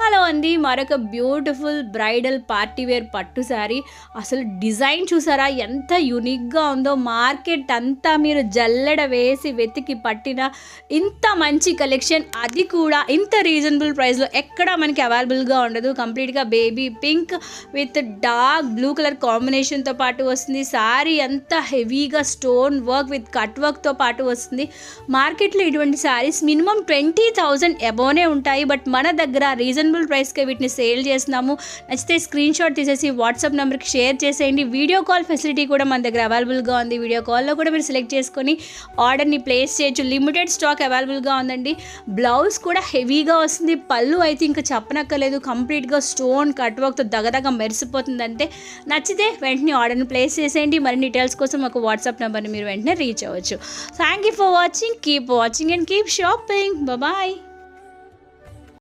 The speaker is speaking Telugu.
హలో అండి, మరొక బ్యూటిఫుల్ బ్రైడల్ పార్టీ వేర్ పట్టు శారీ. అసలు డిజైన్ చూసారా ఎంత యూనిక్గా ఉందో. మార్కెట్ అంతా మీరు జల్లెడ వేసి వెతికి పట్టిన ఇంత మంచి కలెక్షన్, అది కూడా ఇంత రీజనబుల్ ప్రైస్లో ఎక్కడ మనకి అవైలబుల్గా ఉండదు. కంప్లీట్గా baby pink with dark blue colour కాంబినేషన్తో పాటు వస్తుంది. శారీ అంతా హెవీగా స్టోన్ వర్క్ విత్ కట్ వర్క్తో పాటు వస్తుంది. మార్కెట్లో ఇటువంటి శారీస్ మినిమం 20,000 అబోనే ఉంటాయి. బట్ మన దగ్గర రీజనబుల్ ప్రైస్కే వీటిని సేల్ చేస్తున్నాము. నచ్చితే స్క్రీన్ షాట్ తీసేసి వాట్సాప్ నెంబర్కి షేర్ చేసేయండి. వీడియో కాల్ ఫెసిలిటీ కూడా మన దగ్గర అవైలబుల్గా ఉంది. వీడియో కాల్లో కూడా మీరు సెలెక్ట్ చేసుకొని ఆర్డర్ని ప్లేస్ చేయొచ్చు. లిమిటెడ్ స్టాక్ అవైలబుల్గా ఉందండి. బ్లౌజ్ కూడా హెవీగా వస్తుంది. పళ్ళు అయితే ఇంకా చెప్పనక్కర్లేదు, కంప్లీట్గా స్టోన్ కట్ వర్క్తో దగదగ మెరిసిపోతుందంటే. నచ్చితే వెంటనే ఆర్డర్ని ప్లేస్ చేసేయండి. మరిన్ని డీటెయిల్స్ కోసం ఒక వాట్సాప్ నెంబర్ని మీరు వెంటనే రీచ్ అవ్వచ్చు. Thank you for watching. Keep watching and keep shopping. Bye.